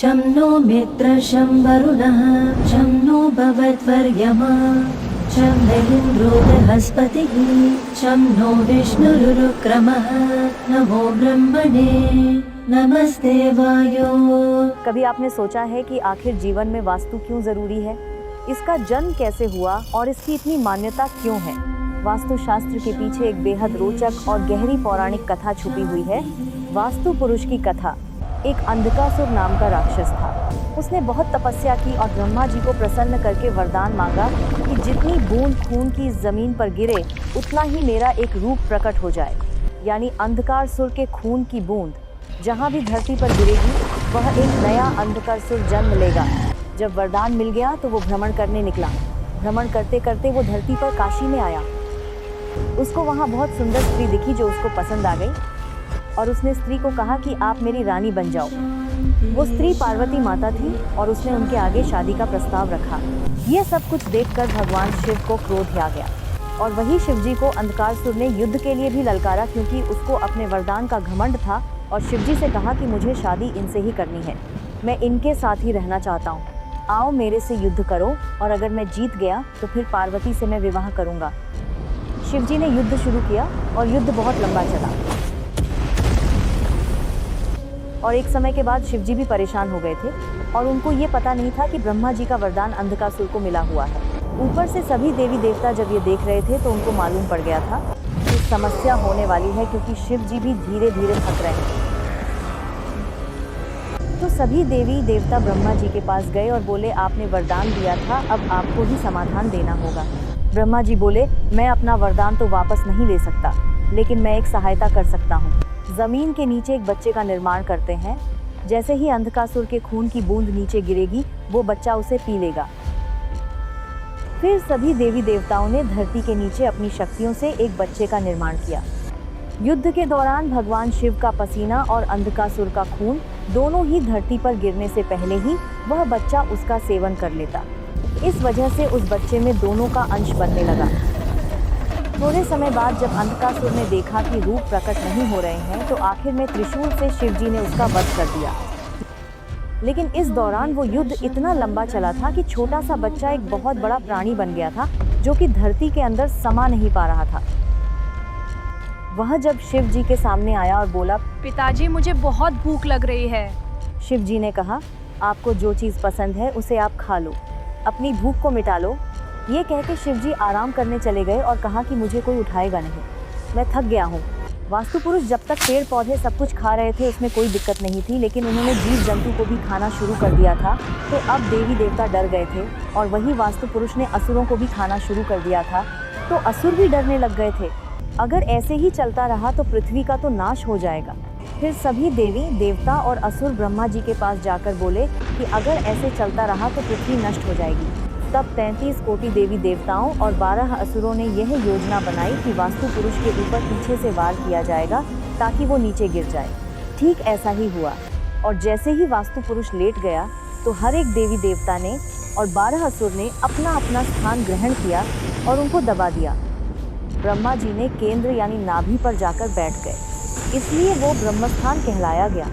शं नो मित्रं शं वरुणः शं नो भवद्वर्यमा शं न इन्द्रो बृहस्पतिः शं नो विष्णुरुक्रमः नमो ब्रह्मणे नमस्ते वायो। कभी आपने सोचा है कि आखिर जीवन में वास्तु क्यों जरूरी है? इसका जन्म कैसे हुआ और इसकी इतनी मान्यता क्यों है? वास्तु शास्त्र के पीछे एक बेहद रोचक और गहरी पौराणिक कथा छुपी हुई है। वास्तु पुरुष की कथा। एक अंधकासुर नाम का राक्षस था। उसने बहुत तपस्या की और ब्रह्मा जी को प्रसन्न करके वरदान मांगा कि जितनी बूंद खून की जमीन पर गिरे उतना ही मेरा एक रूप प्रकट हो जाए, यानी अंधकारसुर के खून की बूंद जहाँ भी धरती पर गिरेगी वह एक नया अंधकारसुर जन्म लेगा। जब वरदान मिल गया तो वो भ्रमण करने निकला। भ्रमण करते करते वो धरती पर काशी में आया। उसको वहाँ बहुत सुंदर स्त्री दिखी जो उसको पसंद आ गई और उसने स्त्री को कहा कि आप मेरी रानी बन जाओ। वो स्त्री पार्वती माता थी और उसने उनके आगे शादी का प्रस्ताव रखा। ये सब कुछ देखकर भगवान शिव को क्रोध आ गया और वही शिवजी को अंधकारसुर ने युद्ध के लिए भी ललकारा, क्योंकि उसको अपने वरदान का घमंड था और शिवजी से कहा कि मुझे शादी इनसे ही करनी है, मैं इनके साथ ही रहना चाहता हूँ, आओ मेरे से युद्ध करो और अगर मैं जीत गया तो फिर पार्वती से मैं विवाह करूँगा। शिवजी ने युद्ध शुरू किया और युद्ध बहुत लंबा चला और एक समय के बाद शिवजी भी परेशान हो गए थे और उनको ये पता नहीं था कि ब्रह्मा जी का वरदान अंधकासुर को मिला हुआ है। ऊपर से सभी देवी देवता जब ये देख रहे थे तो उनको मालूम पड़ गया था कि समस्या होने वाली है, क्योंकि शिव जी भी धीरे धीरे थक रहे हैं। तो सभी देवी देवता ब्रह्मा जी के पास गए और बोले, आपने वरदान दिया था, अब आपको ही समाधान देना होगा। ब्रह्मा जी बोले, मैं अपना वरदान तो वापस नहीं ले सकता, लेकिन मैं एक सहायता कर सकता हूँ। जमीन के नीचे एक बच्चे का निर्माण करते हैं। जैसे ही अंधकासुर के खून की बूंद नीचे गिरेगी वो बच्चा उसे पी लेगा। फिर सभी देवी देवताओं ने धरती के नीचे अपनी शक्तियों से एक बच्चे का निर्माण किया। युद्ध के दौरान भगवान शिव का पसीना और अंधकासुर का खून दोनों ही धरती पर गिरने से पहले ही वह बच्चा उसका सेवन कर लेता। इस वजह से उस बच्चे में दोनों का अंश बनने लगा। थोड़े समय बाद जब अंधकासुर ने देखा कि रूप प्रकट नहीं हो रहे हैं तो आखिर में त्रिशूल से शिवजी ने उसका वध कर दिया। लेकिन इस दौरान वो युद्ध इतना लंबा चला था कि छोटा सा बच्चा एक बहुत बड़ा प्राणी बन गया था जो कि धरती के अंदर समा नहीं पा रहा था। वह जब शिव जी के सामने आया और बोला, पिताजी मुझे बहुत भूख लग रही है। शिव जी ने कहा, आपको जो चीज़ पसंद है उसे आप खा लो, अपनी भूख को मिटा लो। ये कह के शिव जी आराम करने चले गए और कहा कि मुझे कोई उठाएगा नहीं, मैं थक गया हूँ। वास्तु पुरुष जब तक पेड़ पौधे सब कुछ खा रहे थे उसमें कोई दिक्कत नहीं थी, लेकिन उन्होंने जीव जंतु को भी खाना शुरू कर दिया था। तो अब देवी देवता डर गए थे और वही वास्तु पुरुष ने असुरों को भी खाना शुरू कर दिया था। तो असुर भी डरने लग गए थे। अगर ऐसे ही चलता रहा तो पृथ्वी का तो नाश हो जाएगा। फिर सभी देवी देवता और असुर ब्रह्मा जी के पास जाकर बोले कि अगर ऐसे चलता रहा तो पृथ्वी नष्ट हो जाएगी। तब 33 कोटि देवी देवताओं और 12 असुरों ने यह योजना बनाई कि वास्तु पुरुष के ऊपर पीछे से वार किया जाएगा ताकि वो नीचे गिर जाए। ठीक ऐसा ही हुआ और जैसे ही वास्तु पुरुष लेट गया तो हर एक देवी देवता ने और 12 असुर ने अपना अपना स्थान ग्रहण किया और उनको दबा दिया। ब्रह्मा जी ने केंद्र यानी नाभि पर जाकर बैठ गए, इसलिए वो ब्रह्मस्थान कहलाया गया।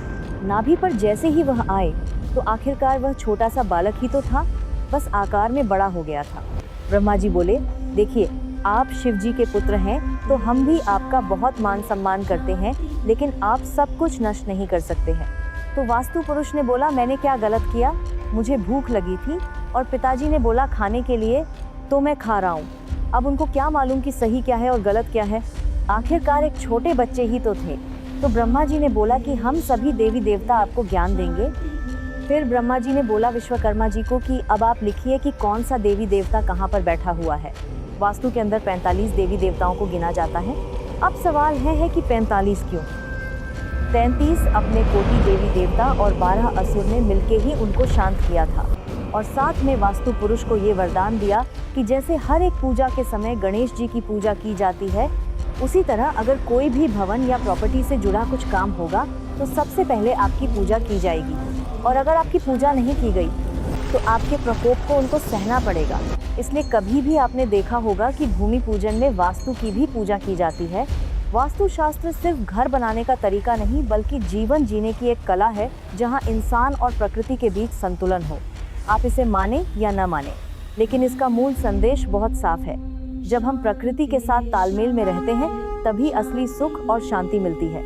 नाभि पर जैसे ही वह आए तो आखिरकार वह छोटा सा बालक ही तो था, बस आकार में बड़ा हो गया था। ब्रह्मा जी बोले, देखिए आप शिव जी के पुत्र हैं तो हम भी आपका बहुत मान सम्मान करते हैं, लेकिन आप सब कुछ नष्ट नहीं कर सकते हैं। तो वास्तु पुरुष ने बोला, मैंने क्या गलत किया? मुझे भूख लगी थी और पिताजी ने बोला खाने के लिए तो मैं खा रहा हूँ। अब उनको क्या मालूम कि सही क्या है और गलत क्या है? आखिरकार एक छोटे बच्चे ही तो थे। तो ब्रह्मा जी ने बोला कि हम सभी देवी देवता आपको ज्ञान देंगे। फिर ब्रह्मा जी ने बोला विश्वकर्मा जी को कि अब आप लिखिए कि कौन सा देवी देवता कहाँ पर बैठा हुआ है। वास्तु के अंदर 45 देवी देवताओं को गिना जाता है। अब सवाल है कि 45 क्यों? 33 अपने कोटि देवी देवता और 12 असुर ने मिलके ही उनको शांत किया था और साथ में वास्तु पुरुष को ये वरदान दिया कि जैसे हर एक पूजा के समय गणेश जी की पूजा की जाती है, उसी तरह अगर कोई भी भवन या प्रॉपर्टी से जुड़ा कुछ काम होगा तो सबसे पहले आपकी पूजा की जाएगी, और अगर आपकी पूजा नहीं की गई तो आपके प्रकोप को उनको सहना पड़ेगा। इसलिए कभी भी आपने देखा होगा कि भूमि पूजन में वास्तु की भी पूजा की जाती है, वास्तुशास्त्र सिर्फ घर बनाने का तरीका नहीं बल्कि जीवन जीने की एक कला है जहां इंसान और प्रकृति के बीच संतुलन हो। आप इसे माने या न माने, लेकिन इसका मूल संदेश बहुत साफ है। जब हम प्रकृति के साथ तालमेल में रहते हैं तभी असली सुख और शांति मिलती है।